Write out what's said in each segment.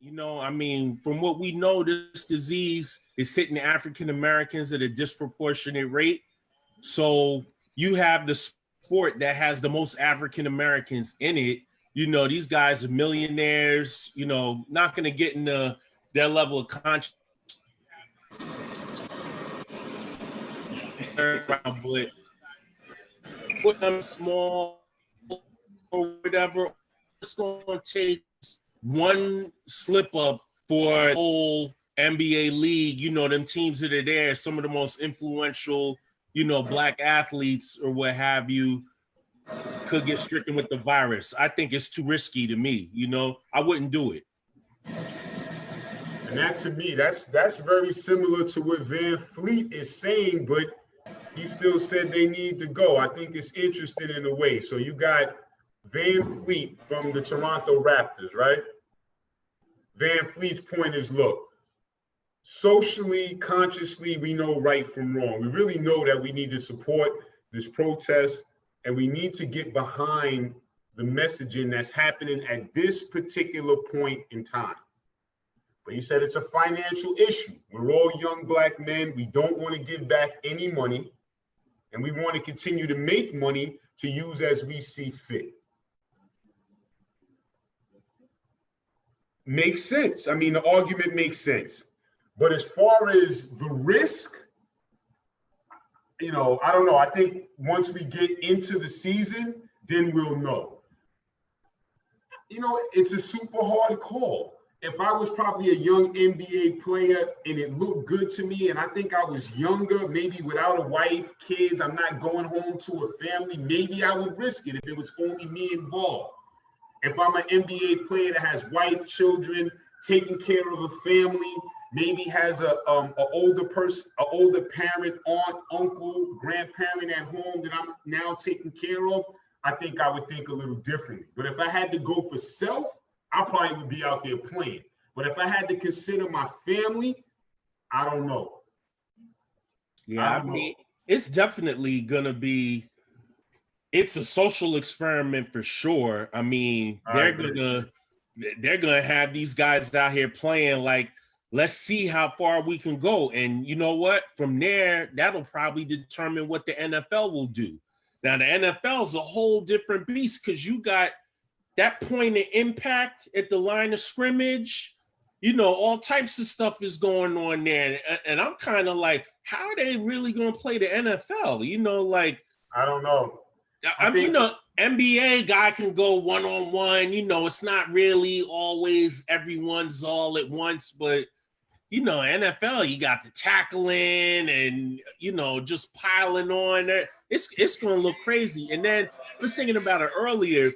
You know, I mean, from what we know, this disease is hitting African Americans at a disproportionate rate. So you have the sport that has the most African Americans in it. You know, these guys are millionaires, you know, not going to get into their level of conscience, but put them small or whatever, it's going to take one slip up for the whole NBA league. You know, them teams that are there, some of the most influential, you know, black athletes or what have you, could get stricken with the virus. I think it's too risky to me. You know, I wouldn't do it. And that, to me, that's very similar to what Van Fleet is saying, but he still said they need to go. I think it's interesting in a way. So you got Van Fleet from the Toronto Raptors, right? Van Fleet's point is, look, socially, consciously, we know right from wrong. We really know that we need to support this protest, and we need to get behind the messaging that's happening at this particular point in time. But he said it's a financial issue. We're all young black men. We don't want to give back any money, and we want to continue to make money to use as we see fit. Makes sense. I mean, the argument makes sense. But as far as the risk, you know, I don't know. I think once we get into the season, then we'll know. You know, it's a super hard call. If I was probably a young NBA player and it looked good to me, and I think I was younger, maybe without a wife, kids, I'm not going home to a family, maybe I would risk it if it was only me involved. If I'm an NBA player that has wife, children, taking care of a family, maybe has a older person, an older parent, aunt, uncle, grandparent at home that I'm now taking care of, I think I would think a little differently. But if I had to go for self, I probably would be out there playing. But if I had to consider my family, I don't know. Yeah, I mean, it's definitely gonna be. It's a social experiment for sure. I mean, they're gonna have these guys out here playing like, let's see how far we can go. And you know what? From there, that'll probably determine what the NFL will do. Now, the NFL is a whole different beast because you got that point of impact at the line of scrimmage. You know, all types of stuff is going on there. And I'm kind of like, how are they really going to play the NFL? You know, like, I don't know. I mean, you know, NBA guy can go one-on-one. You know, it's not really always everyone's all at once, but you know, NFL, you got the tackling and, you know, just piling on there. It's going to look crazy. And then I was thinking about it earlier,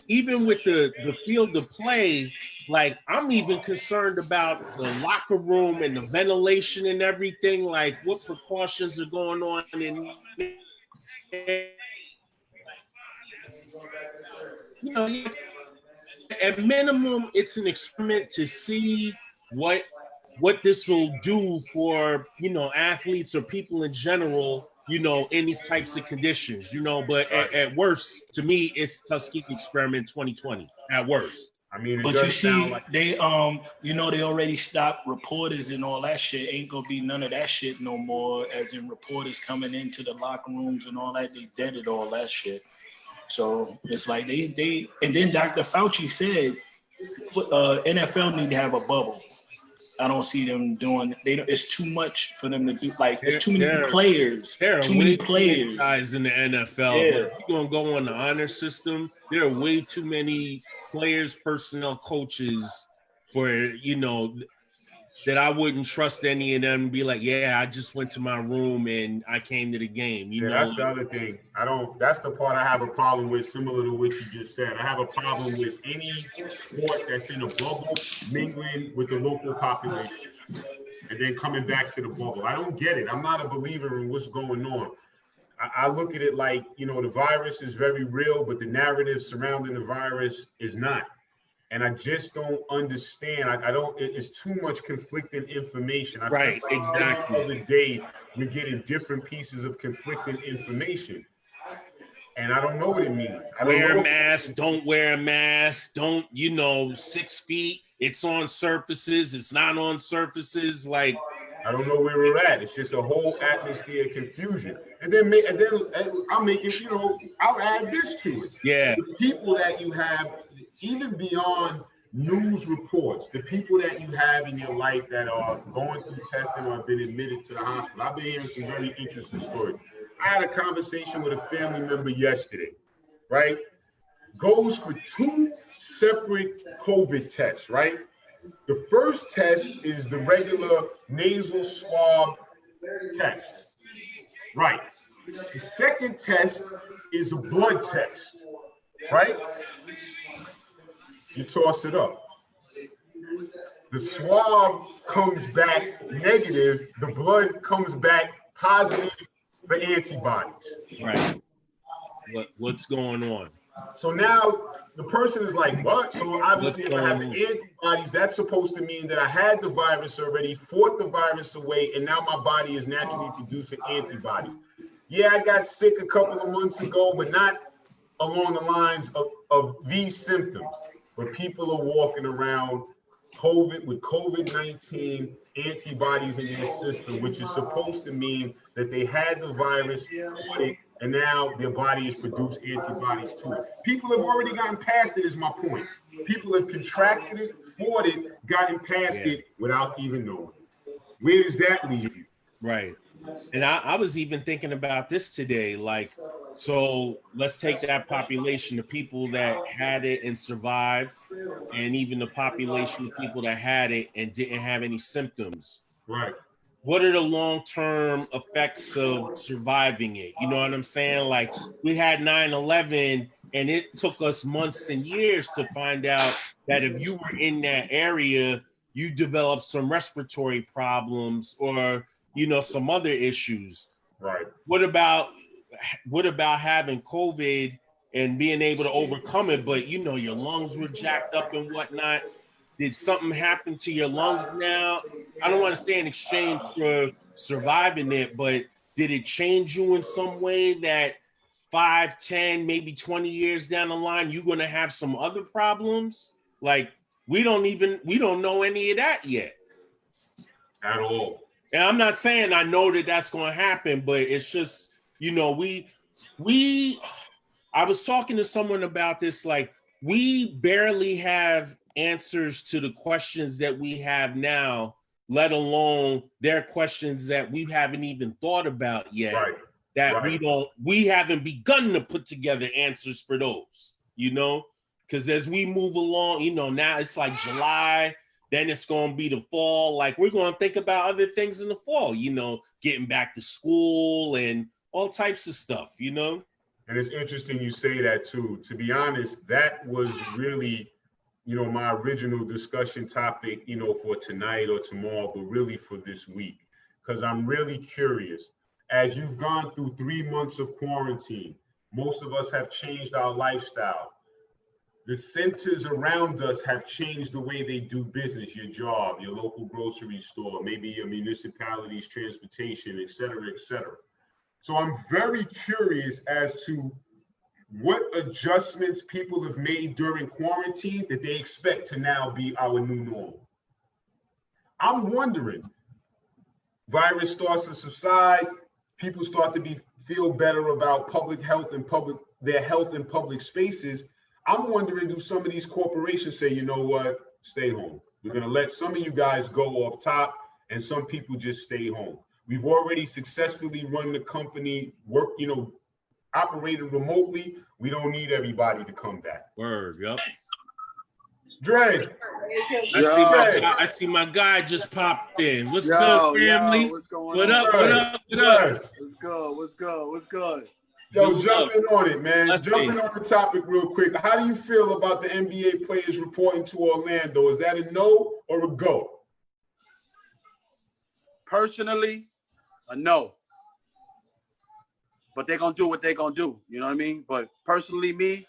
even with the field of play, like I'm even concerned about the locker room and the ventilation and everything, like what precautions are going on in, you know, at minimum, it's an experiment to see what this will do for, you know, athletes or people in general, you know, in these types of conditions, you know, but at worst, to me, it's Tuskegee Experiment 2020 at worst. I mean, but you see, like they, you know, they already stopped reporters and all that shit. Ain't gonna be none of that shit no more, as in reporters coming into the locker rooms and all that. They deaded all that shit. So it's like they and then Dr. Fauci said NFL need to have a bubble. I don't see them doing. It's too much for them to do. Like it's too many players. There are too many players guys in the NFL. Yeah. If you're gonna go on the honor system, there are way too many players, personnel, coaches for, you know, that I wouldn't trust any of them and be like, yeah, I just went to my room and I came to the game. You know, that's the other thing. That's the part I have a problem with, similar to what you just said. I have a problem with any sport that's in a bubble mingling with the local population and then coming back to the bubble. I don't get it. I'm not a believer in what's going on. I look at it like, you know, the virus is very real, but the narrative surrounding the virus is not. And I just don't understand. I don't. It's too much conflicting information. Right, exactly. Every other day, we're getting different pieces of conflicting information. And I don't know what it means. I don't Wear know a mask, don't wear a mask, don't, 6 feet, it's on surfaces, it's not on surfaces. Like, I don't know where we're at. It's just a whole atmosphere of confusion. And then I'll make it, I'll add this to it. yeah, The people that you have, even beyond news reports, the people that you have in your life that are going through testing or have been admitted to the hospital. I've been hearing some very interesting stories. I had a conversation with a family member yesterday, right? Goes for 2 separate COVID tests, right? The first test is the regular nasal swab test, right? The second test is a blood test, right? You toss it up. The swab comes back negative, the blood comes back positive for antibodies. right. What's going on? So now the person is like, what? So obviously if I have the antibodies, that's supposed to mean that I had the virus already, fought the virus away, and now my body is naturally producing antibodies. Yeah, I got sick a couple of months ago, but not along the lines of these symptoms. But people are walking around with COVID-19 antibodies in their system, which is supposed to mean that they had the virus, and now their body has produced antibodies to it. People have already gotten past it, is my point. People have contracted it, fought it, gotten past it without even knowing. Where does that leave you? Right. And I was even thinking about this today. Like, so let's take that population of people that had it and survived, and even the population of people that had it and didn't have any symptoms. Right. What are the long-term effects of surviving it? You know what I'm saying? Like, we had 9/11, and it took us months and years to find out that if you were in that area, you developed some respiratory problems or, some other issues. Right. What about having COVID and being able to overcome it, but your lungs were jacked up and whatnot? Did something happen to your lungs now? I don't want to say in exchange for surviving it, but did it change you in some way that 5, 10, maybe 20 years down the line, you're going to have some other problems? Like, we don't know any of that yet. At all. And I'm not saying I know that that's going to happen, but it's just, I was talking to someone about this, like, we barely have answers to the questions that we have now, let alone their questions that we haven't even thought about yet. Right. That we haven't begun to put together answers for those, because as we move along, now it's like July, then it's going to be the fall. Like, we're going to think about other things in the fall, getting back to school and all types of stuff, And it's interesting you say that too. To be honest, that was really, my original discussion topic, for tonight or tomorrow, but really for this week, because I'm really curious. As you've gone through 3 months of quarantine, most of us have changed our lifestyle. The centers around us have changed the way they do business, your job, your local grocery store, maybe your municipality's transportation, et cetera, et cetera. So I'm very curious as to what adjustments people have made during quarantine that they expect to now be our new normal. I'm wondering, virus starts to subside, people start to feel better about public health and their health in public spaces. I'm wondering, do some of these corporations say, you know what, stay home. We're going to let some of you guys go off top and some people just stay home. We've already successfully run the company, operating remotely. We don't need everybody to come back. Word, yep. Dre. I see my guy just popped in. What's good, family? What's going on? up? What up? What's good? Yo, jumping on it, man. Jumping on the topic real quick. How do you feel about the NBA players reporting to Orlando? Is that a no or a go? Personally, a no. But they're going to do what they're going to do. You know what I mean? But personally, me,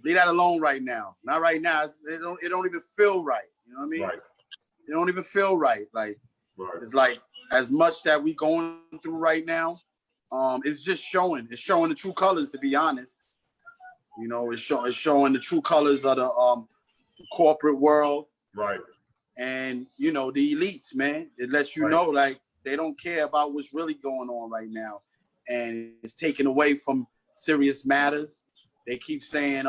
leave that alone right now. Not right now. It don't even feel right. You know what I mean? Right. It don't even feel right. Like, It's like as much that we going through right now, it's just showing. It's showing the true colors, to be honest. You know, it's showing the true colors of the corporate world. Right. And, you know, the elites, man. It lets you know, like, they don't care about what's really going on right now. And it's taken away from serious matters. They keep saying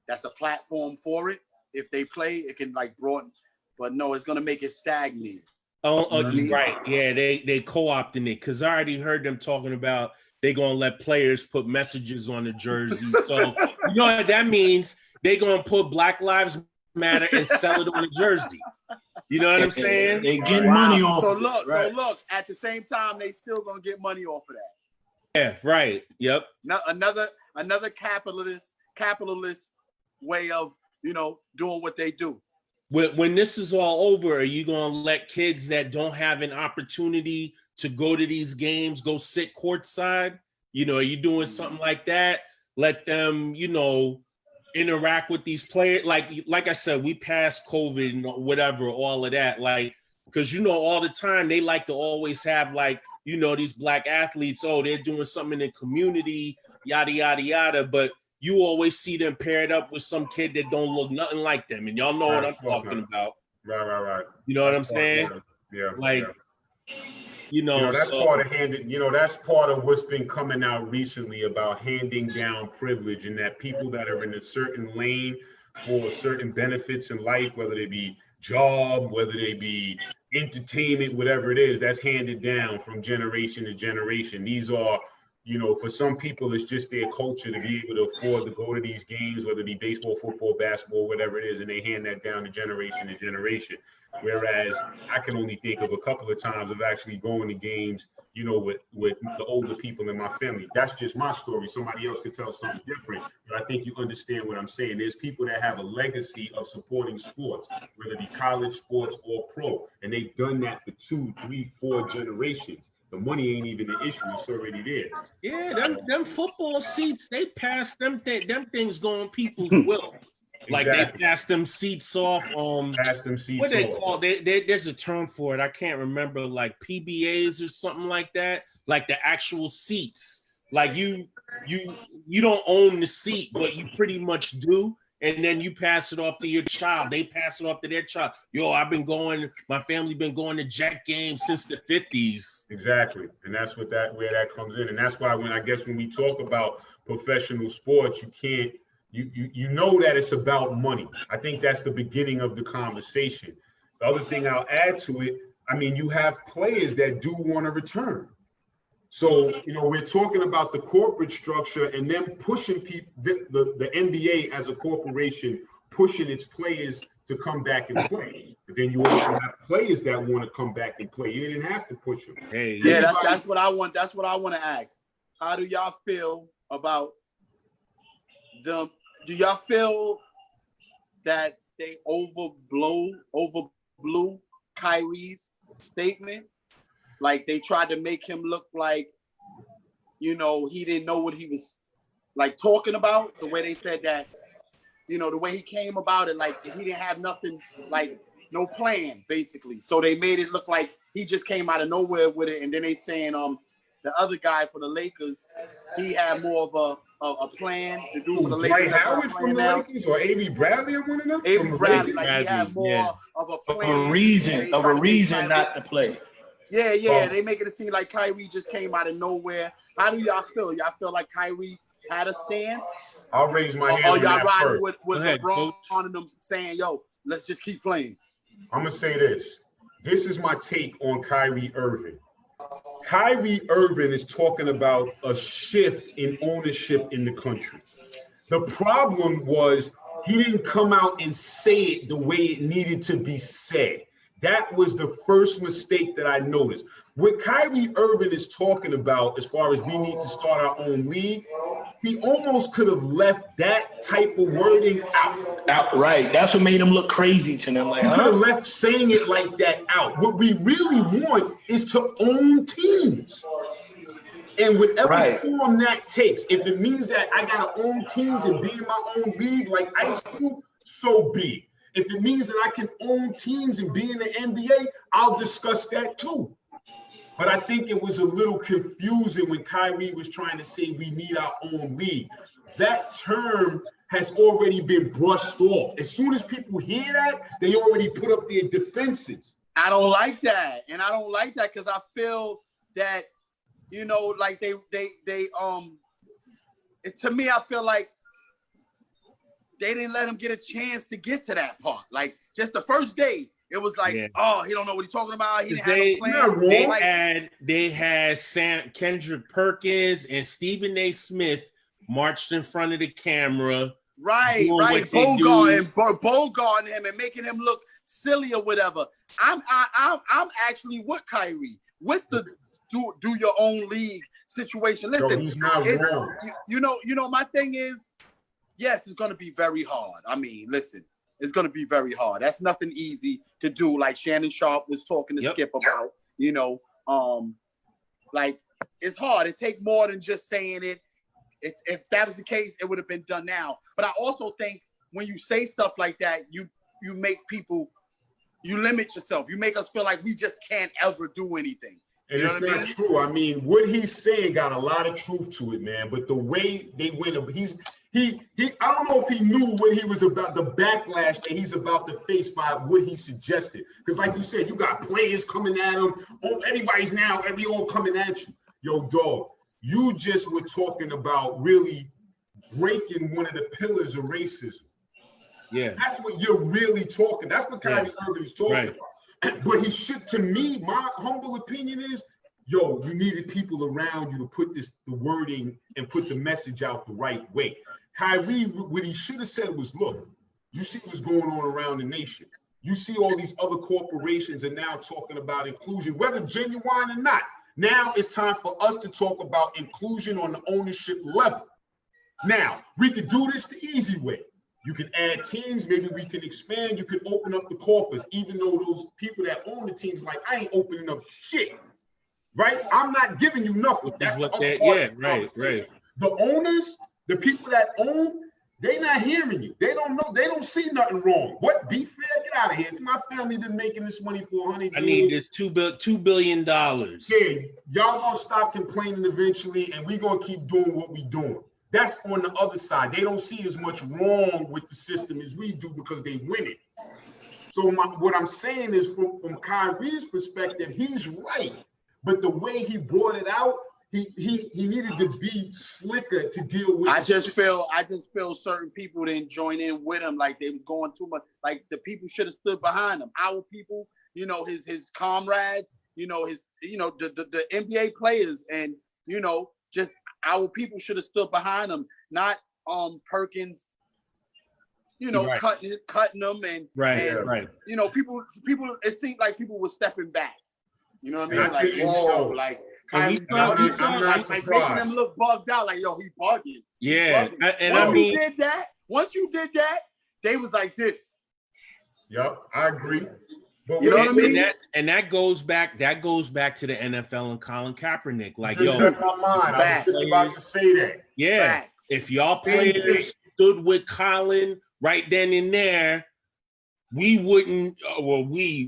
that's a platform for it. If they play, it can, like, broaden. But no, it's going to make it stagnate. Right. Yeah, they co-opting it, because I already heard them talking about they're going to let players put messages on the jersey. So, you know what that means? They're going to put Black Lives Matter and sell it on the jersey. You know what I'm saying? They getting money off. So look, at the same time, they still going to get money off of that. Yeah, right. Yep. Now, another capitalist way of, you know, doing what they do. When this is all over, are you going to let kids that don't have an opportunity to go to these games go sit courtside? You know, are you doing something like that? Let them, you know, interact with these players. Like I said, we passed COVID and whatever, all of that. Like, because, you know, all the time they like to always have, like, you know, these black athletes, oh, they're doing something in the community, yada, yada, yada. But you always see them paired up with some kid that don't look nothing like them. And y'all know what I'm talking about. Right. You know what I'm saying? Yeah. Like, you know, that's part of that's part of what's been coming out recently about handing down privilege, and that people that are in a certain lane for certain benefits in life, whether they be job, whether they be entertainment, whatever it is, that's handed down from generation to generation. These are, you know, for some people, it's just their culture to be able to afford to go to these games, whether it be baseball, football, basketball, whatever it is, and they hand that down to generation. Whereas I can only think of a couple of times of actually going to games, you know, with the older people in my family. That's just my story. Somebody else could tell something different, but I think you understand what I'm saying. There's people that have a legacy of supporting sports, whether it be college sports or pro, and they've done that for 2, 3, 4 generations. The money ain't even an issue; it's already there. Yeah, them football seats, they pass them things going people's will. Like Exactly. they pass them seats off. Pass them seats what they off. call? There's a term for it. I can't remember. Like PBAs or something like that. Like the actual seats. Like you don't own the seat, but you pretty much do. And then you pass it off to your child. They pass it off to their child. Yo, my family been going to Jet games since the 50s. Exactly. And that's where that comes in. And that's why when we talk about professional sports, you know that it's about money. I think that's the beginning of the conversation. The other thing I'll add to it, I mean, you have players that do want to return. So, you know, we're talking about the corporate structure and them pushing people, the NBA as a corporation, pushing its players to come back and play. But then you also have players that want to come back and play. You didn't have to push them. Hey, yeah, that's what I want. That's what I want to ask. How do y'all feel about them? Do y'all feel that they overblew Kyrie's statement? Like they tried to make him look like, you know, he didn't know what he was like talking about. The way they said that, you know, the way he came about it, like he didn't have nothing, like no plan, basically. So they made it look like he just came out of nowhere with it. And then they saying the other guy for the Lakers, he had more of a plan to do for the Lakers. Dwight Howard from the Lakers or Avery Bradley or one of them? Avery Bradley, like he had more of a plan. Of a reason not to play. Yeah, they making it seem like Kyrie just came out of nowhere. How do y'all feel? Y'all feel like Kyrie had a stance? I'll raise my hand. Or y'all riding first. with LeBron and them saying, yo, let's just keep playing? I'm going to say this. This is my take on Kyrie Irving. Kyrie Irving is talking about a shift in ownership in the country. The problem was he didn't come out and say it the way it needed to be said. That was the first mistake that I noticed. What Kyrie Irving is talking about as far as we need to start our own league, he almost could have left that type of wording out. Right. That's what made him look crazy to them. Like, he could have left saying it like that out. What we really want is to own teams. And whatever form that takes, if it means that I got to own teams and be in my own league like Ice Cube, so be it. If it means that I can own teams and be in the NBA, I'll discuss that too. But I think it was a little confusing when Kyrie was trying to say we need our own league. That term has already been brushed off. As soon as people hear that, they already put up their defenses. I don't like that. And I don't like that because I feel that, you know, like to me, I feel like they didn't let him get a chance to get to that part. Like just the first day, it was like, oh, he don't know what he's talking about. He didn't have no plan. They had Kendrick Perkins and Stephen A. Smith marched in front of the camera. Right. Bogarting him and making him look silly or whatever. I'm actually with Kyrie, with the do your own league situation. Listen, yo, he's not wrong. You know, my thing is, yes, it's gonna be very hard. I mean, listen, it's gonna be very hard. That's nothing easy to do. Like Shannon Sharp was talking to Skip about, you know, like it's hard. It takes more than just saying it. If that was the case, it would have been done now. But I also think when you say stuff like that, you make people, you limit yourself. You make us feel like we just can't ever do anything. And it's not true. I mean, what he's saying got a lot of truth to it, man. But the way they went, I don't know if he knew what he was about, the backlash that he's about to face by what he suggested. Because like you said, you got players coming at him. Oh, everyone coming at you. Yo, dog. You just were talking about really breaking one of the pillars of racism. Yeah. That's what you're really talking. That's what Kyrie Irving is talking about. But he should, to me, my humble opinion is, yo, you needed people around you to put the wording and put the message out the right way. Kyrie, what he should have said was, look, you see what's going on around the nation. You see all these other corporations are now talking about inclusion, whether genuine or not. Now it's time for us to talk about inclusion on the ownership level. Now, we could do this the easy way. You can add teams, maybe we can expand, you can open up the coffers, even though those people that own the teams like, I ain't opening up shit, right? I'm not giving you nothing. That's what right. The owners, the people that own, they not hearing you. They don't know. They don't see nothing wrong. What? Be fair. Get out of here. My family been making this money for 100 years. I need this $2 billion. Yeah, y'all gonna stop complaining eventually, and we gonna keep doing what we doing. That's on the other side. They don't see as much wrong with the system as we do because they win it. So what I'm saying is, from Kyrie's perspective, he's right. But the way he brought it out, he needed to be slicker to deal with. I just feel certain people didn't join in with him, like they was going too much. Like the people should have stood behind him. Our people, you know, his comrades, you know, the NBA players, and you know, just our people should have stood behind him, not Perkins, you know, cutting them and right. You know, people. It seemed like people were stepping back. You know what I mean? Like, whoa, like. I'm not surprised. Making them look bugged out, like, yo, he bugging. Yeah, Once you did that, they was like this. Yep, I agree. But you know what I mean? And that goes back to the NFL and Colin Kaepernick. Like, yo, my mind. I was just about to say that. Yeah, facts. If y'all players stood with Colin right then and there, we wouldn't,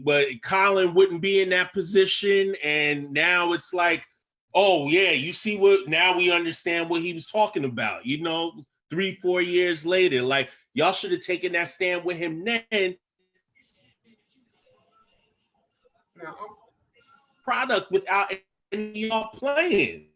but Colin wouldn't be in that position. And now it's like, oh yeah, you see what, now we understand what he was talking about, you know, 3-4 years later. Like, y'all should have taken that stand with him then. Product without any of y'all playing.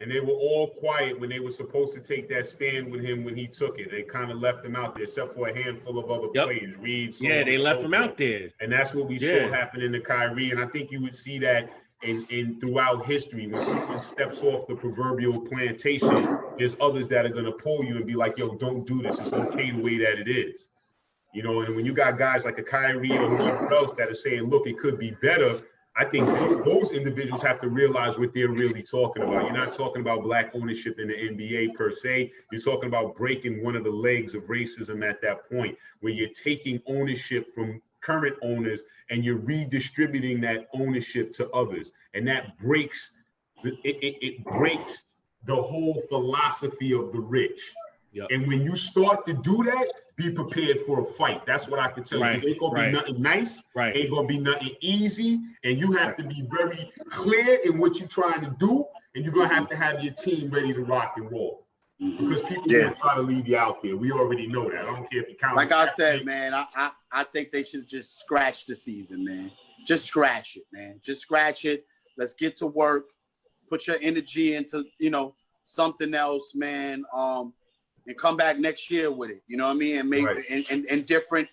And they were all quiet when they were supposed to take that stand with him when he took it. They kind of left him out there, except for a handful of other players. Reed, they left him out there. And that's what we saw happen in the Kyrie. And I think you would see that in throughout history. When someone steps off the proverbial plantation, there's others that are going to pull you and be like, yo, don't do this. It's okay the way that it is. You know, and when you got guys like a Kyrie or whoever else that are saying, look, it could be better, I think those individuals have to realize what they're really talking about. You're not talking about black ownership in the NBA per se. You're talking about breaking one of the legs of racism at that point, where you're taking ownership from current owners and you're redistributing that ownership to others. And that breaks, it breaks the whole philosophy of the rich. Yep. And when you start to do that, be prepared for a fight. That's what I can tell you. Right, It ain't gonna be nothing nice. Right. Ain't gonna be nothing easy. And you have to be very clear in what you're trying to do. And you're gonna have your team ready to rock and roll. Because people will try to leave you out there. We already know that. I don't care if you count. Like I said, man, I think they should just scratch the season, man. Just scratch it, man. Just scratch it. Let's get to work. Put your energy into, something else, man. And come back next year with it. You know what I mean? And make and different,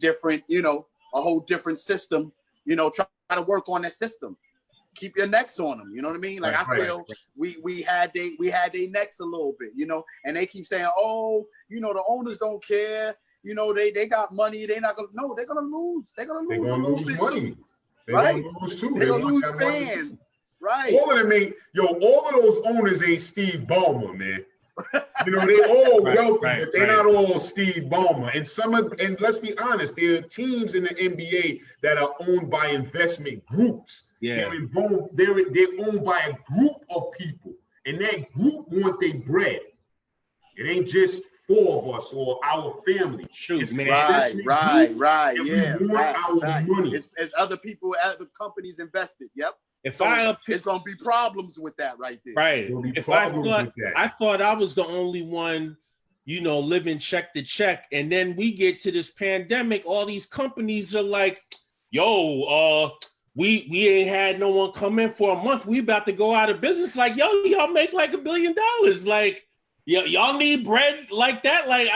different, a whole different system. Try to work on that system. Keep your necks on them. You know what I mean? Like I feel we had they necks a little bit, and they keep saying, oh, the owners don't care. They got money. They're not gonna. No, they're gonna lose. They're gonna lose money. They're right? Gonna lose too. They're gonna lose fans. Right. All of them all of those owners ain't Steve Ballmer, man. They all wealthy, but they're not all Steve Ballmer. And let's be honest, there are teams in the NBA that are owned by investment groups. Yeah. They're owned by a group of people, and that group want their bread. It ain't just 4 of us or our family. Shoot, man. Right. Yeah. We want our money. It's other people, other companies invested. Yep. It's gonna be problems with that right there. Right. I thought I was the only one, living check to check, and then we get to this pandemic. All these companies are like, "Yo, we ain't had no one come in for a month. We about to go out of business." Like, yo, y'all make like $1 billion. Like, y'all need bread like that. Like,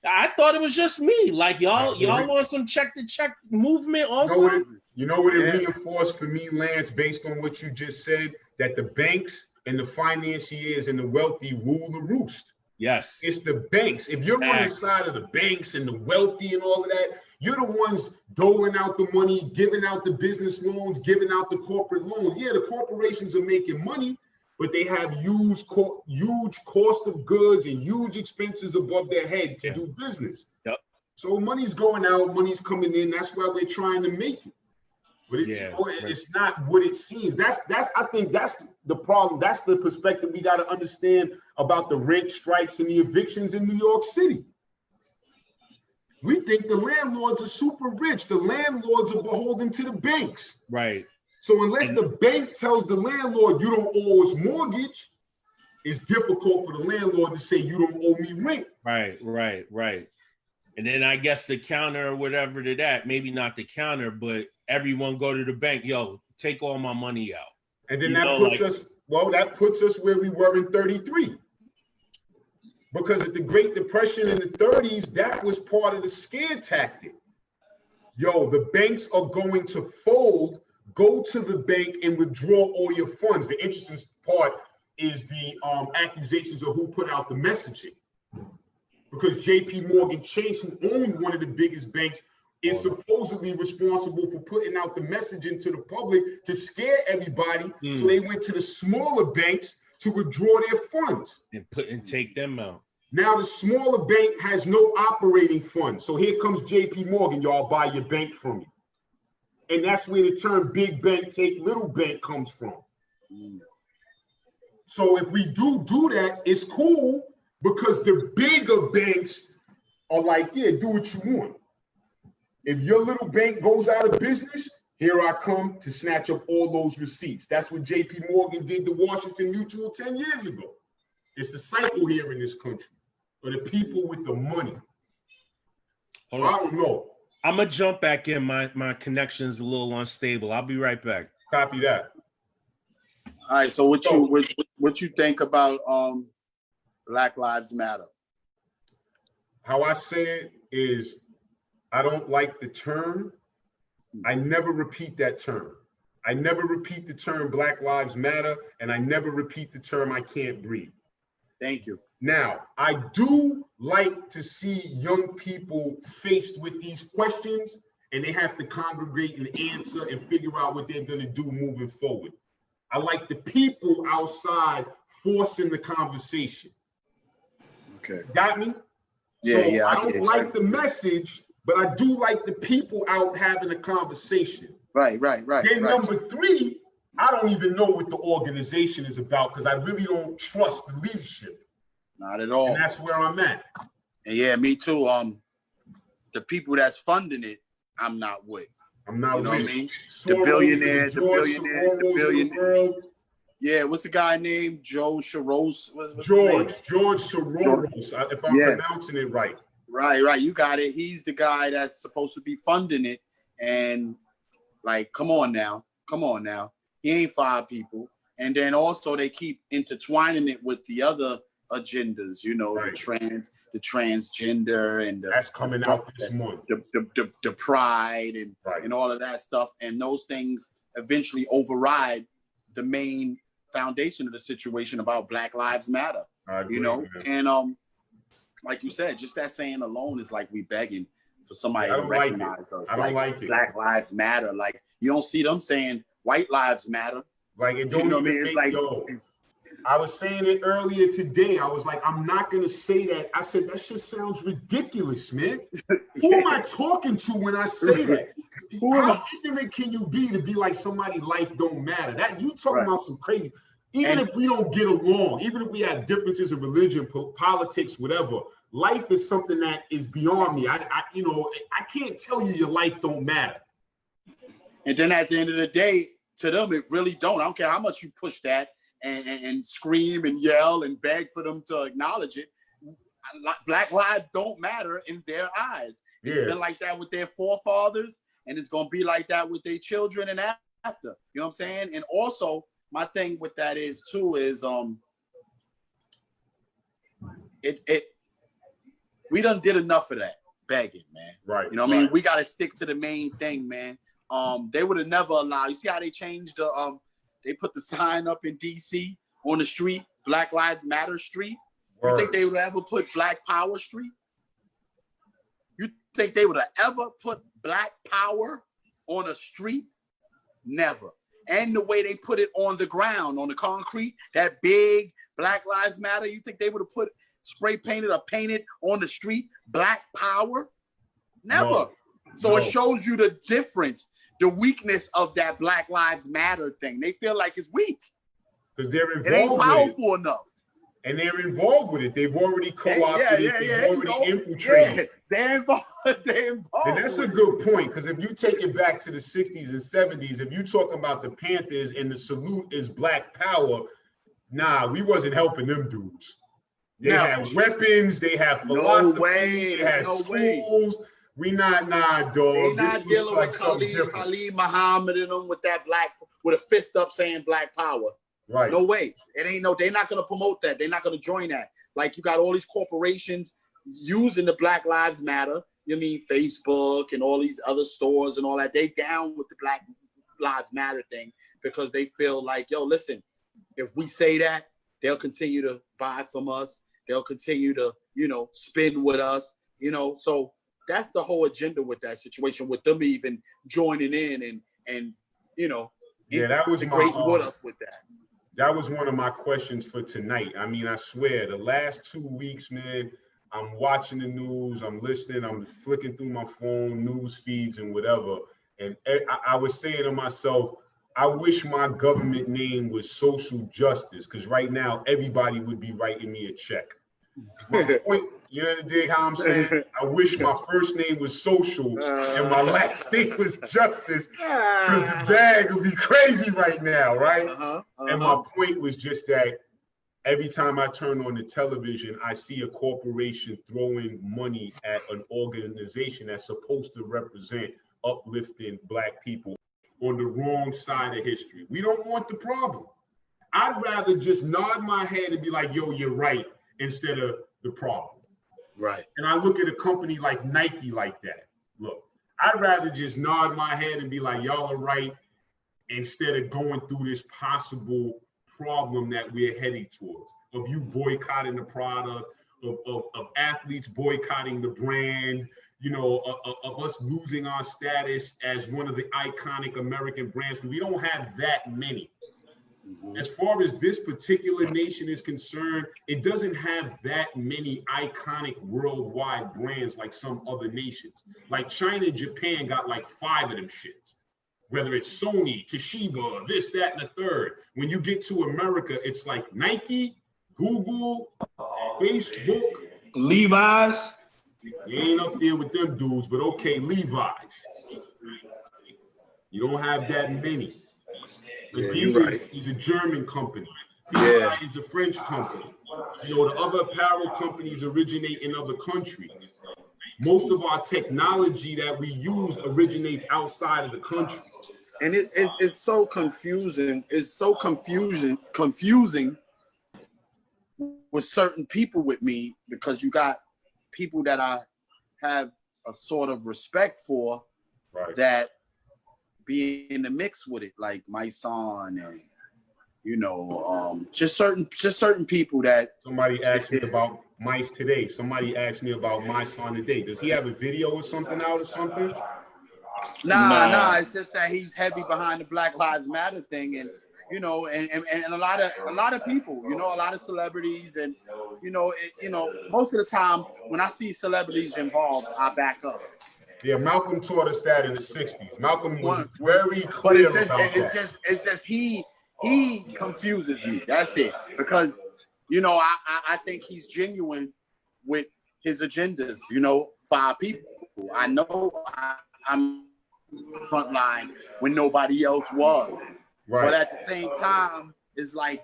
I thought it was just me. Like, y'all on some check to check movement also. You know what it reinforced for me, Lance, based on what you just said, that the banks and the financiers and the wealthy rule the roost. Yes. It's the banks. If you're on the side of the banks and the wealthy and all of that, you're the ones doling out the money, giving out the business loans, giving out the corporate loans. Yeah, the corporations are making money, but they have huge cost of goods and huge expenses above their head to do business. Yep. So money's going out, money's coming in. That's why we're trying to make it. But it's not what it seems. I think that's the problem. That's the perspective we got to understand about the rent strikes and the evictions in New York City. We think the landlords are super rich. The landlords are beholden to the banks. Right. So unless the bank tells the landlord you don't owe us mortgage, it's difficult for the landlord to say you don't owe me rent. Right. And then I guess the counter or whatever to that, maybe not the counter, but everyone go to the bank, yo, take all my money out. And then that puts us where we were in 33. Because at the Great Depression in the 30s, that was part of the scare tactic. Yo, the banks are going to fold. Go to the bank and withdraw all your funds. The interesting part is the accusations of who put out the messaging. Because J.P. Morgan Chase, who owned one of the biggest banks, is supposedly responsible for putting out the messaging to the public to scare everybody. So they went to the smaller banks to withdraw their funds. And take them out. Now the smaller bank has no operating funds. So here comes J.P. Morgan, y'all buy your bank from me. And that's where the term big bank take little bank comes from. So if we do that, it's cool. Because the bigger banks are like, yeah, do what you want. If your little bank goes out of business, here I come to snatch up all those receipts. That's what J.P. Morgan did to Washington Mutual 10 years ago. It's a cycle here in this country for the people with the money. So I don't know. I'm going to jump back in. My connection's a little unstable. I'll be right back. Copy that. All right, so what you think about Black Lives Matter? How I say it is, I don't like the term. I never repeat that term. I never repeat the term Black Lives Matter, and I never repeat the term I can't breathe. Thank you. Now, I do like to see young people faced with these questions, and they have to congregate and answer and figure out what they're going to do moving forward. I like the people outside forcing the conversation. Okay. Got me? Yeah. I don't like the message, but I do like the people out having a conversation. Right. Then number 3, I don't even know what the organization is about because I really don't trust the leadership. Not at all. And that's where I'm at. And yeah, me too. The people that's funding it, I'm not with. I'm not You know with. what I mean? Soros, The billionaire, the George billionaire, Soros the of billionaire. world. Yeah, what's the guy named? Joe Soros? What's his George name? Soros, if I'm pronouncing it right. Right. You got it. He's the guy that's supposed to be funding it. And like, come on now. He ain't 5 people. And then also they keep intertwining it with the other agendas, you know, Right. the transgender and That's coming out this month. the pride and Right. and all of that stuff. And those things eventually override the main foundation of the situation about Black Lives Matter. I agree, You know, man. and like you said, just that saying alone is like we begging for somebody I to don't like recognize us. I don't like it. Black Lives Matter. Like you don't see them saying white lives matter. Like it don't You know what I even mean? It's make, like- yo. I was saying it earlier today. I was like, I'm not gonna say that. I said that shit sounds ridiculous, man. Who am I talking to when I say that? How ignorant can you be to be like somebody's life don't matter? That you talking Right. about some crazy. Even if we don't get along, even if we have differences in religion, politics, whatever, life is something that is beyond me. I can't tell you your life don't matter. And then at the end of the day, to them, it really don't. I don't care how much you push that and scream and yell and beg for them to acknowledge it. Black lives don't matter in their eyes. It's Yeah. been like that with their forefathers, and it's going to be like that with their children and after. You know what I'm saying? And also, my thing with that is too is we done did enough of that begging, man. Right. You know what I mean? We got to stick to the main thing, man. They would have never allowed. You see how they changed the they put the sign up in DC on the street, Black Lives Matter Street. Word. You think they would ever put Black Power Street? You think they would have ever put Black Power on a street? Never. And the way they put it on the ground, on the concrete, that big Black Lives Matter, you think they would have put spray painted or painted on the street Black Power? Never. No. So No. it shows you the difference, the weakness of that Black Lives Matter thing. They feel like it's weak. Because they're It ain't involved with it. powerful enough. And they're involved with it. They've already co-opted it. They've already infiltrated it. They're involved. They're involved. And that's a with it. good point, because if you take it back to the 60s and 70s, if you talk about the Panthers and the salute is Black Power, nah, we wasn't helping them dudes. They No. had weapons, they had No philosophy, way, they had no schools. way. We not, dog. They not This was dealing like with something Khalid different. Muhammad and them with that with a fist up saying Black Power. Right. No way. It ain't they're not gonna promote that. They're not gonna join that. Like you got all these corporations using the Black Lives Matter. You mean Facebook and all these other stores and all that. They down with the Black Lives Matter thing because they feel like, yo, listen, if we say that, they'll continue to buy from us. They'll continue to, spin with us, So that's the whole agenda with that situation, with them even joining in and Yeah, that was integrating with us with that. That was one of my questions for tonight. I mean, I swear, the last 2 weeks, man, I'm watching the news, I'm listening, I'm flicking through my phone, news feeds and whatever. And I was saying to myself, I wish my government name was social justice, because right now everybody would be writing me a check. My point, you know the dig how I'm saying? I wish my first name was social and my last name was justice, because the bag would be crazy right now, right? And my point was just that every time I turn on the television, I see a corporation throwing money at an organization that's supposed to represent uplifting Black people on the wrong side of history. We don't want the problem. I'd rather just nod my head and be like, yo, you're right, instead of the problem. Right. And I look at a company like Nike like that. Look, I'd rather just nod my head and be like, y'all are right, instead of going through this possible problem that we're heading towards, of you boycotting the product, of athletes boycotting the brand, of us losing our status as one of the iconic American brands, because we don't have that many. As far as this particular nation is concerned, it doesn't have that many iconic worldwide brands like some other nations. Like China and Japan got like 5 of them shits. Whether it's Sony, Toshiba, this, that, and the third. When you get to America, it's like Nike, Google, Facebook. Levi's. You ain't up there with them dudes, but okay, Levi's. You don't have that many. Yeah, Adidas you're right. is a German company. Yeah. Fila is a French company. You know, the other apparel companies originate in other countries. Most of our technology that we use originates outside of the country. And it's so confusing. It's so confusing with certain people with me, because you got people that I have a sort of respect for, Right. that be in the mix with it, like my son, and you know, just certain people that. Somebody asked me about Mice today. Somebody asked me about my son today. Does he have a video or something out or something? Nah. It's just that he's heavy behind the Black Lives Matter thing, and you know, and a lot of people, you know, a lot of celebrities, and you know, most of the time when I see celebrities involved, I back up. Yeah, Malcolm taught us that in the 60s. Malcolm was very clear but it's just, about it's that. just he confuses me. That's it. Because, you know, I think he's genuine with his agendas, you know, for our people. I know I'm front line when nobody else was. Right. But at the same time, it's like,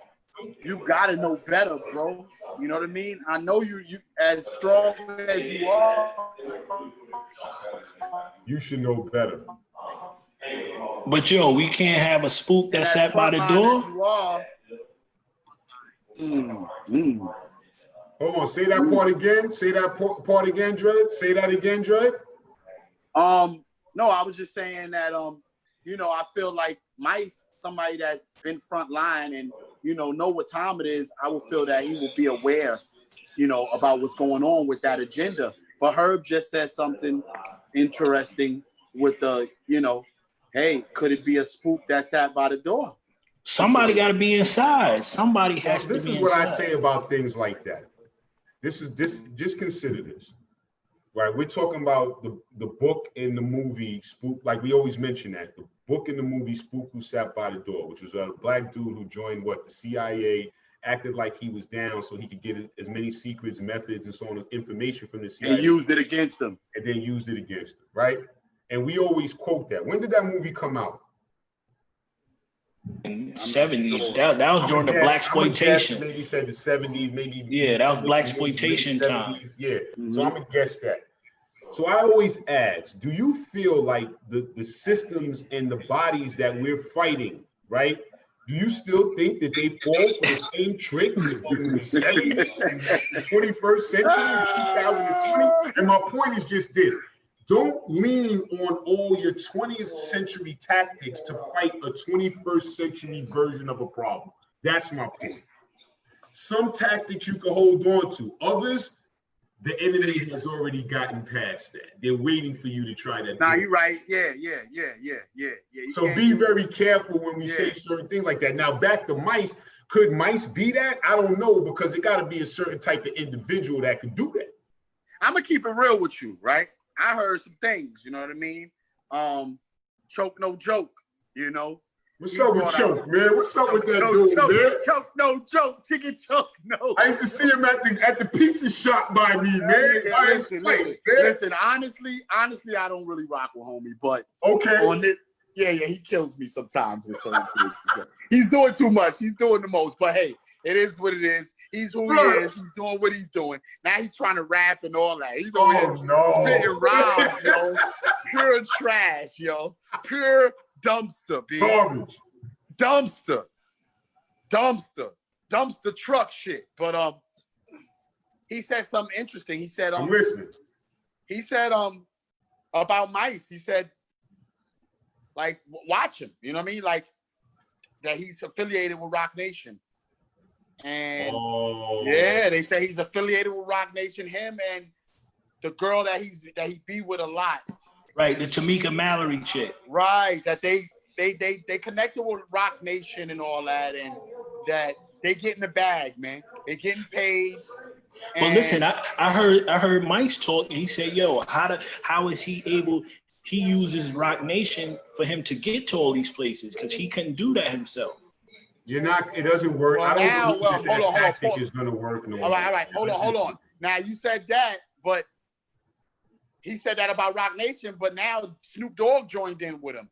you gotta know better, bro. You know what I mean? I know you as strong as you are. You should know better. But yo, we can't have a spook that And sat as by the frontline door. as you are, Hold on, say that part again. Say that part again, Dred. Say that again, Dred. No, I was just saying that you know, I feel like somebody that's been front line and you know what time it is, I would feel that he will be aware, you know, about what's going on with that agenda. But Herb just said something interesting with the, you know, hey, could it be a spook that sat by the door? Somebody got to be inside. Somebody has to be inside. This is what I say about things like that. Just consider this, right? We're talking about the book and the movie Spook, like we always mention that. The book and the movie Spook Who Sat by the Door, which was a black dude who joined the CIA, acted like he was down so he could get as many secrets, methods, and so on, information from the CIA. And used it against them. And then used it against them, right? And we always quote that. When did that movie come out? In 70s. That was during the black exploitation. Maybe said the 70s, maybe. Yeah, that was black exploitation time. Yeah, so I'm gonna guess that. So I always ask, do you feel like the systems and the bodies that we're fighting, right? Do you still think that they fall for the same tricks in the 70s, in the 21st century, 2020? And my point is just this. Don't lean on all your 20th century tactics to fight a 21st century version of a problem. That's my point. Some tactics you can hold on to. Others, the enemy has already gotten past that. They're waiting for you to try that. Nah, you're right. Yeah. So be very careful when we say certain things like that. Now, back to Mice. Could Mice be that? I don't know, because it got to be a certain type of individual that could do that. I'm going to keep it real with you, right? I heard some things, you know what I mean? Choke no joke, you know? What's up with Choke, man? What's up with that dude, man? Choke no joke, chicken choke no. I used to see him at the pizza shop by me, man. Listen, honestly, I don't really rock with homie, but okay. On this, yeah, he kills me sometimes with certain things. He's doing too much. He's doing the most, but hey, it is what it is. He's who he is. He's doing what he's doing. Now he's trying to rap and all that. He's over here spitting rhymes, yo. Pure trash, yo. Pure dumpster, dude. Dumpster truck shit. But he said something interesting. He said I'm listening. He said about Mice. He said, like, watch him. You know what I mean? Like, that he's affiliated with Rock Nation. And yeah, they say he's affiliated with Rock Nation. Him and the girl that he be with a lot. Right, the Tamika Mallory chick. Right, that they connected with Rock Nation and all that, and that they get in the bag, man. They getting paid. Well, listen, I heard Mice talk, and he said, "Yo, how is he able? He uses Rock Nation for him to get to all these places because he couldn't do that himself." You're not. It doesn't work. Well, I don't now, believe well, that hold on, tactic pause. is going to work. No All right, hold on. Now you said that, but he said that about Rock Nation, but now Snoop Dogg joined in with him,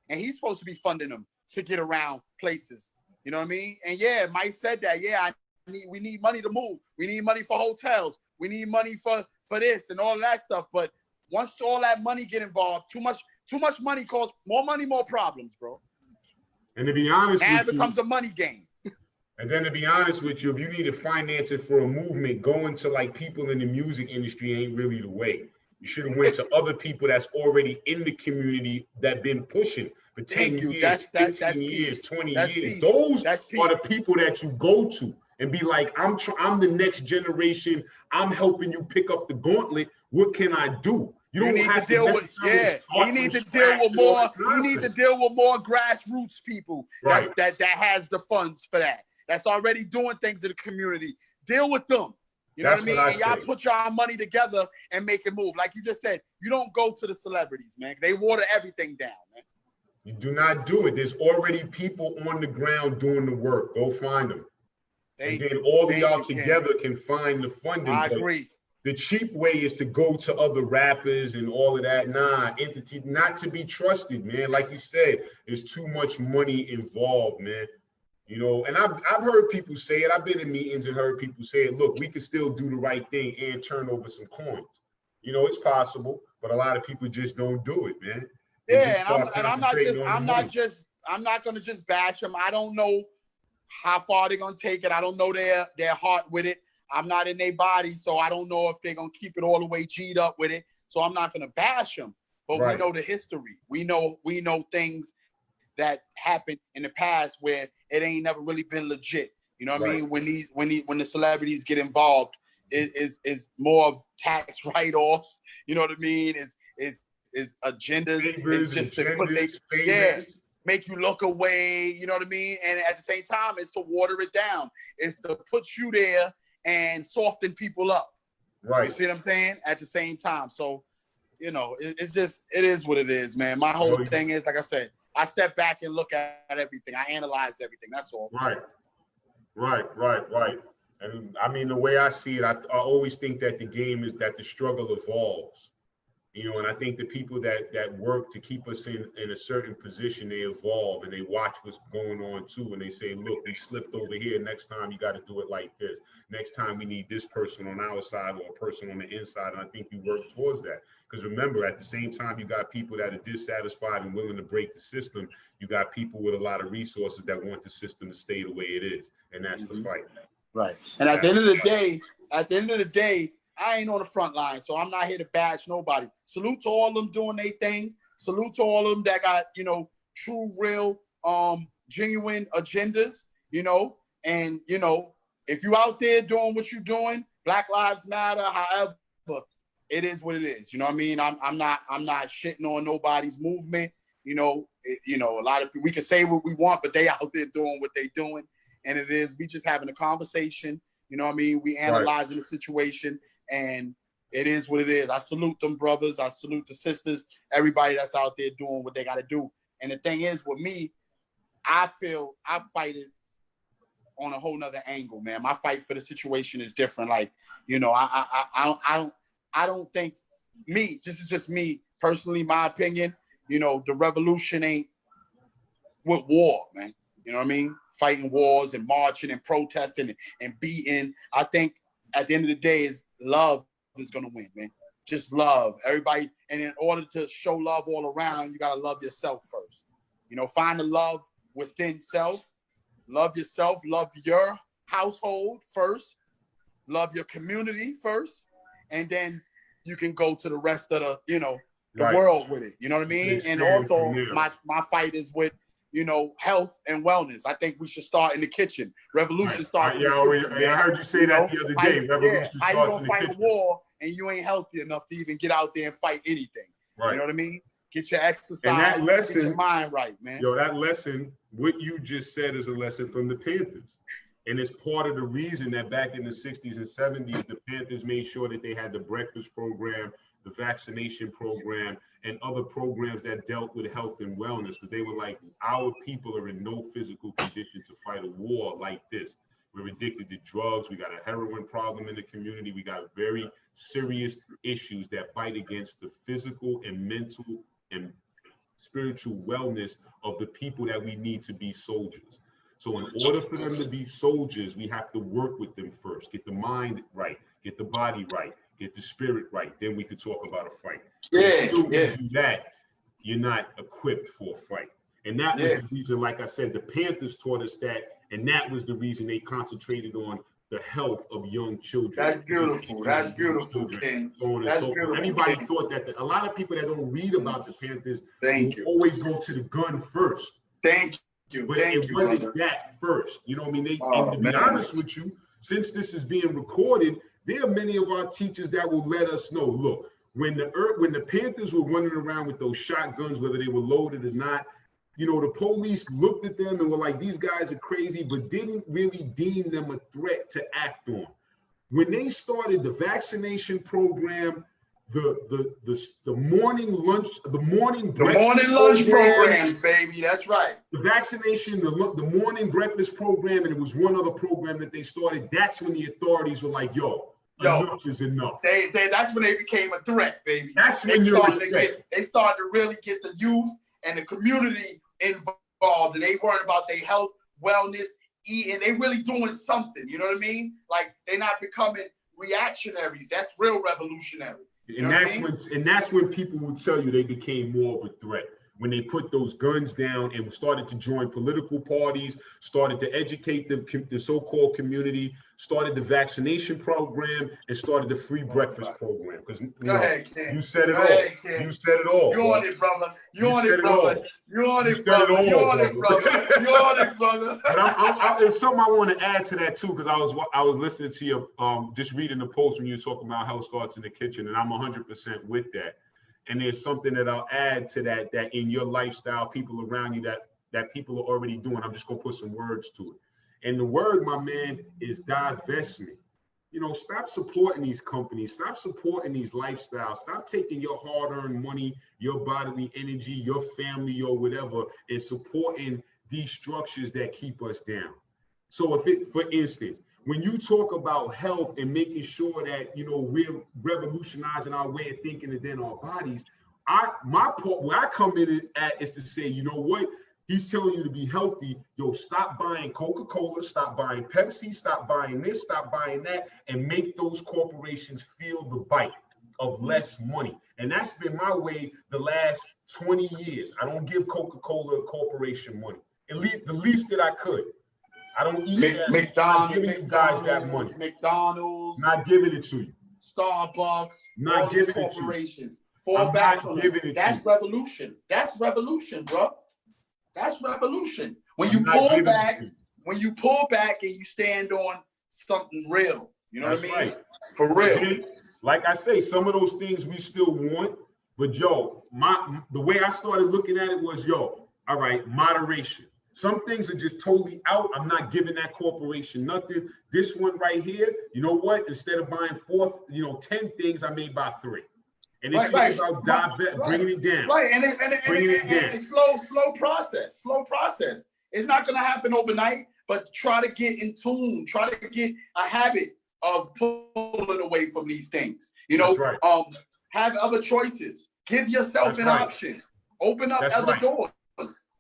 and he's supposed to be funding them to get around places. You know what I mean? And yeah, Mike said that. Yeah, we need money to move. We need money for hotels. We need money for this and all that stuff. But once all that money get involved, too much money causes more money, more problems, bro. And to be honest Now with it becomes a money game. And then to be honest with you, if you need to finance it for a movement, going to like people in the music industry ain't really the way. You should have went to other people that's already in the community that been pushing for 10 years, 15 years, 20 years. Those are the people that you go to and be like, I'm the next generation. I'm helping you pick up the gauntlet. What can I do? You don't need have to deal with we need to deal with more. We need to deal with more grassroots people that has the funds for that. That's already doing things in the community. Deal with them. You know what I mean? And y'all put y'all money together and make it move. Like you just said, you don't go to the celebrities, man. They water everything down, man. You do not do it. There's already people on the ground doing the work. Go find them. And then all of y'all together can find the funding. I agree. The cheap way is to go to other rappers and all of that. Nah, entity not to be trusted, man. Like you said, there's too much money involved, man. You know, and I've heard people say it. I've been in meetings and heard people say it. Look, we can still do the right thing and turn over some coins. You know, it's possible, but a lot of people just don't do it, man. Yeah, I'm not gonna just bash them. I don't know how far they're gonna take it. I don't know their heart with it. I'm not in their body, so I don't know if they're gonna keep it all the way G'd up with it. So I'm not gonna bash them. But we know the history. We know things that happened in the past where it ain't never really been legit. You know what I mean? When the celebrities get involved, it's more of tax write-offs. You know what I mean? It's agendas. It's just to put make you look away. You know what I mean? And at the same time, it's to water it down. It's to put you there and soften people up. Right. You see what I'm saying? At the same time. So, you know, it is what it is, man. My whole thing is, like I said, I step back and look at everything. I analyze everything. That's all. Right. And I mean, the way I see it, I always think that the game is that the struggle evolves. You know, and I think the people that work to keep us in a certain position, they evolve and they watch what's going on too. And they say, look, we slipped over here. Next time you got to do it like this. Next time we need this person on our side or a person on the inside. And I think we work towards that. Because remember, at the same time, you got people that are dissatisfied and willing to break the system. You got people with a lot of resources that want the system to stay the way it is. And that's the fight. Right. And at the end of the day, I ain't on the front line, so I'm not here to bash nobody. Salute to all of them doing their thing. Salute to all of them that got, you know, true, real, genuine agendas, you know. And, you know, if you out there doing what you're doing, Black Lives Matter, however, it is what it is. You know what I mean? I'm not shitting on nobody's movement. You know, a lot of people, we can say what we want, but they out there doing what they doing. And it is, we just having a conversation. You know what I mean? We analyzing the situation. And it is what it is. I salute them brothers. I salute the sisters, everybody that's out there doing what they got to do. And the thing is, with me, I feel I fight it on a whole nother angle, man. My fight for the situation is different. Like, you know, I don't think this is just me personally, my opinion, you know, the revolution ain't with war, man. You know what I mean? Fighting wars and marching and protesting and beating. I think at the end of the day, is love is going to win, man. Just love everybody. And in order to show love all around, you got to love yourself first. You know, find the love within self. Love yourself. Love your household first. Love your community first. And then you can go to the rest of the, you know, the world with it. You know what I mean? And also my fight is with, you know, health and wellness. I think we should start in the kitchen. Revolution starts in the kitchen. I heard you say that the other day. Revolution how you gonna fight a war and you ain't healthy enough to even get out there and fight anything? Right. You know what I mean? Get your exercise, and that lesson, get your mind right, man. Yo, that lesson, what you just said is a lesson from the Panthers. And it's part of the reason that back in the 60s and 70s, the Panthers made sure that they had the breakfast program, the vaccination program, and other programs that dealt with health and wellness, because they were like, our people are in no physical condition to fight a war like this. We're addicted to drugs. We got a heroin problem in the community. We got very serious issues that fight against the physical and mental and spiritual wellness of the people that we need to be soldiers. So in order for them to be soldiers, we have to work with them first, get the mind right, get the body right, get the spirit right. Then we could talk about a fight. Until we do that, you're not equipped for a fight. And that was the reason, like I said, the Panthers taught us that. And that was the reason they concentrated on the health of young children. That's beautiful. That's beautiful, King. That's beautiful. Everybody thought that. A lot of people that don't read about the Panthers always go to the gun first. Thank you. But it wasn't that first. You know what I mean? And to be honest with you, since this is being recorded, there are many of our teachers that will let us know, look, when the Panthers were running around with those shotguns, whether they were loaded or not, you know, the police looked at them and were like, these guys are crazy, but didn't really deem them a threat to act on. When they started the vaccination program, the morning lunch, the morning lunch programs, baby, that's right. The vaccination, the morning breakfast program, and it was one other program that they started. That's when the authorities were like, yo, enough is enough. That's when they became a threat, baby. That's when they started to really get the youth and the community involved, and they worried about their health, wellness, eating. They really doing something. You know what I mean? Like they're not becoming reactionaries. That's real revolutionary. And that's when people would tell you they became more of a threat. When they put those guns down and started to join political parties, started to educate the so-called community, started the vaccination program, and started the free breakfast program. Because you said it all. You said it all. You on it, brother. You on it, brother. You on it, brother. You on it, brother. You on it, brother. It's something I want to add to that too, because I was listening to you, just reading the post when you were talking about health starts in the kitchen, and I'm 100% with that. And there's something that I'll add to that in your lifestyle, people around you that people are already doing. I'm just going to put some words to it. And the word, my man, is divestment. You know, stop supporting these companies. Stop supporting these lifestyles. Stop taking your hard-earned money, your bodily energy, your family, your whatever, and supporting these structures that keep us down. So for instance, when you talk about health and making sure that, you know, we're revolutionizing our way of thinking and then our bodies, where I come in at is to say, you know what? He's telling you to be healthy. Yo, stop buying Coca-Cola, stop buying Pepsi, stop buying this, stop buying that, and make those corporations feel the bite of less money. And that's been my way the last 20 years. I don't give Coca-Cola Corporation money, at least the least that I could. I don't eat that. McDonald's, giving you guys that money. McDonald's, not giving it to you. Starbucks, not giving corporations. Fall back from it. That's revolution. That's revolution, bro. That's revolution. When you pull back and you stand on something real. You know what I mean? Right. For real. Like I say, some of those things we still want, but yo, the way I started looking at it was, yo, all right, moderation. Some things are just totally out. I'm not giving that corporation nothing. This one right here, you know what? Instead of buying 10 things, I may buy 3. And it's about bringing it down. Right, and it's slow process. Slow process. It's not going to happen overnight, but try to get in tune. Try to get a habit of pulling away from these things. You know, have other choices. Give yourself an option. Open up other doors.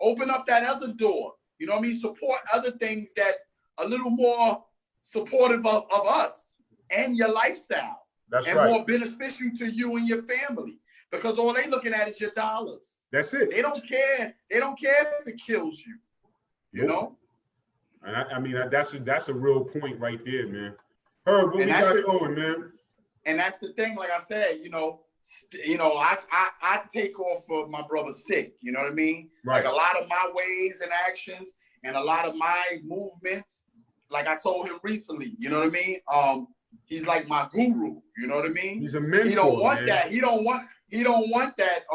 Open up that other door. You know what I mean? Support other things that a little more supportive of us and your lifestyle. More beneficial to you and your family. Because all they looking at is your dollars. That's it. They don't care. They don't care if it kills you. You know? And I mean, that's a real point right there, man. Herb, what we got going, man? And that's the thing, like I said, I take off of my brother's stick, you know what I mean? Right. Like a lot of my ways and actions and a lot of my movements, like I told him recently, you know what I mean? He's like my guru, you know what I mean? He's a mentor. He don't want that. He don't want that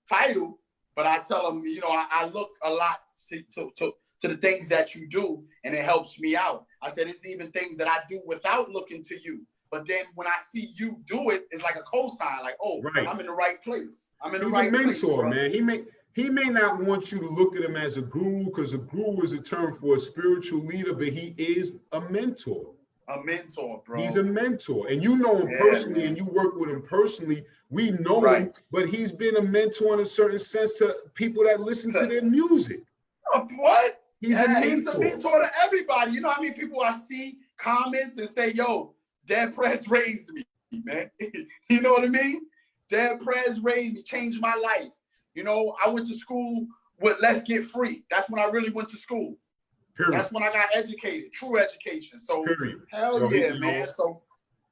title, but I tell him, I look a lot to the things that you do, and it helps me out. I said, it's even things that I do without looking to you. But then when I see you do it, it's like a cosign, like, oh, Right. I'm in the right place. I'm in the He's right a mentor, place, man. He may not want you to look at him as a guru, because a guru is a term for a spiritual leader, but he is a mentor. A mentor, bro. He's a mentor, and you know him personally, man. And you work with him personally. We know him, but he's been a mentor in a certain sense to people that listen to their music. What? He's a mentor. He's a mentor to everybody. You know how many people I see comments and say, yo, Dad Prez raised me, man. You know what I mean? Dad Prez raised me, changed my life. You know, I went to school with Let's Get Free. That's when I really went to school. Period. That's when I got educated, true education. So, hell yeah, man. So,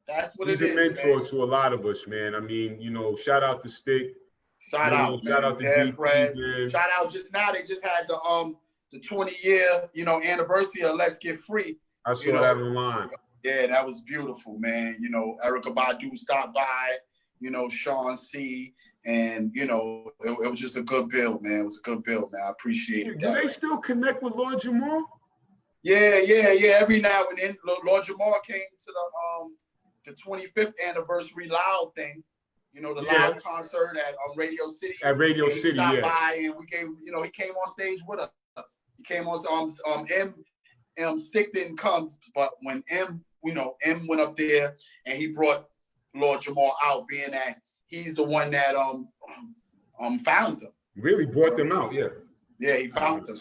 that's what it is. He's a mentor to a lot of us, man. I mean, you know, shout out to Stick. Shout out to Dad Prez. Shout out just now. They just had the 20-year, you know, anniversary of Let's Get Free. I saw that online. Yeah, that was beautiful, man. You know, Erykah Badu stopped by, you know, Sean C. And, you know, it was just a good build, man. It was a good build, man. I appreciate it. Do they still connect with Lord Jamar? Yeah. Every now and then, Lord Jamar came to the 25th anniversary Loud thing. You know, the Loud concert at Radio City. At Radio City, stopped by and we gave, you know, he came on stage with us. He came on, Stick didn't come, but when M went up there and he brought Lord Jamar out, being that he's the one that found them. Really brought them out, yeah. Yeah, he found them.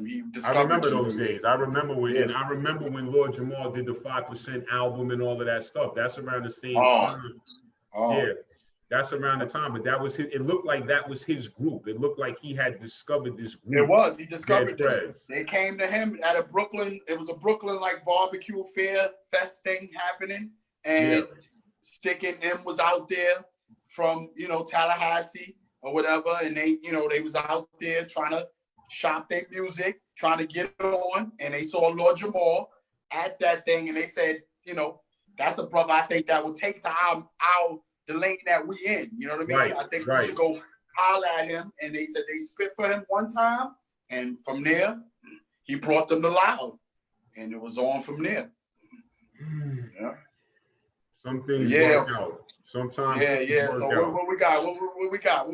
He discovered. I remember those days. I remember when when Lord Jamar did the 5% album and all of that stuff. That's around the same time. Yeah, that's around the time. But that was his, it looked like that was his group. It looked like he had discovered this group. It was. He discovered them. They came to him at a Brooklyn. It was a Brooklyn like barbecue fair fest thing happening, and Stick and M was out there from, you know, Tallahassee or whatever, and they was out there trying to shop their music, trying to get it on, and they saw Lord Jamar at that thing, and they said, you know, that's a brother I think that would take to the lane that we in. You know what I mean? I think we should go holler at him, and they said they spit for him one time, and from there he brought them to Loud, and it was on from there. Yeah. Some things work out. Sometimes. Yeah. So what we got? What we got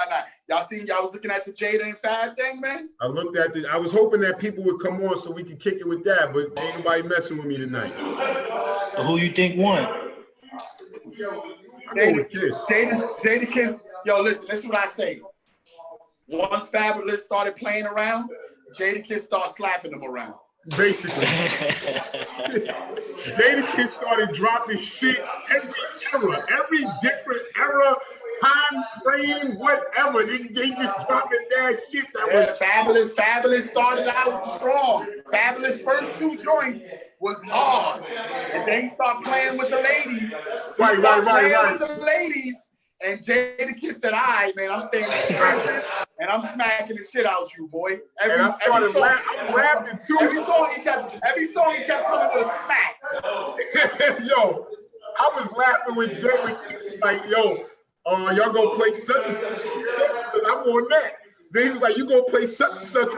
now? Y'all was looking at the Jada and Fab thing, man? I looked at I was hoping that people would come on so we could kick it with that, but ain't nobody messing with me tonight. Who you think won? Jada Kiss. Yo, listen, this is what I say. Once Fabolous started playing around, Jada Kiss started slapping them around. Basically. Jadakiss started dropping shit every different era, time frame, whatever. They just dropping that shit. Fabolous started out strong. Fabolous first 2 joints was hard. And then he started playing with the ladies. Right. With the ladies. And Jadakiss said, all right, man, I'm staying in the trenches, and I'm smacking the shit out you, boy. I started laughing too. Every song he kept coming with a smack. Yo, I was laughing with Jadakiss, like, yo, y'all gonna play such and such. I want that. Then he was like, you gonna play such and such.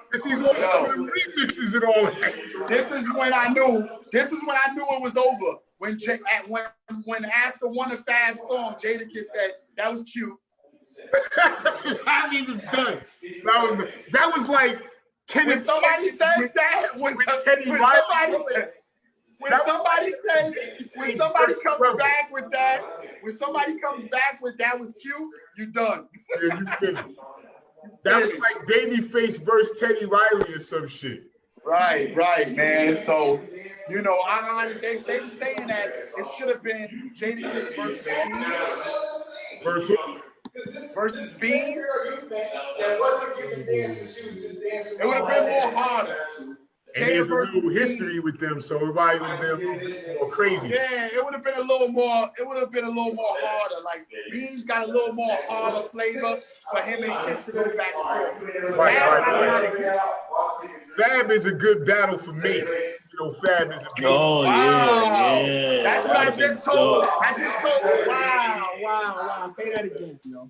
Because he's on some remixes and all that. This is when I knew it was over. When after one of Fab's songs, Jadakiss said, that was cute. That means it's done. That was like when somebody says that, when somebody comes back with that was cute, you done. Yeah, you finished. That was like Babyface versus Teddy Riley or some shit. Right, man. So, you know, they were saying that it should have been Jadakiss versus Bean. It would have been more harder. And there's a little history with them, so it might have been a little bit more crazy. Yeah, it would have been a little more harder. Like Bean's got a little more harder flavor for him and Kiss to go back and forth. Right. Fab is a good battle for Mace. You know, Fab is a good Yeah. That's what I just told. Wow. Say that again, yo.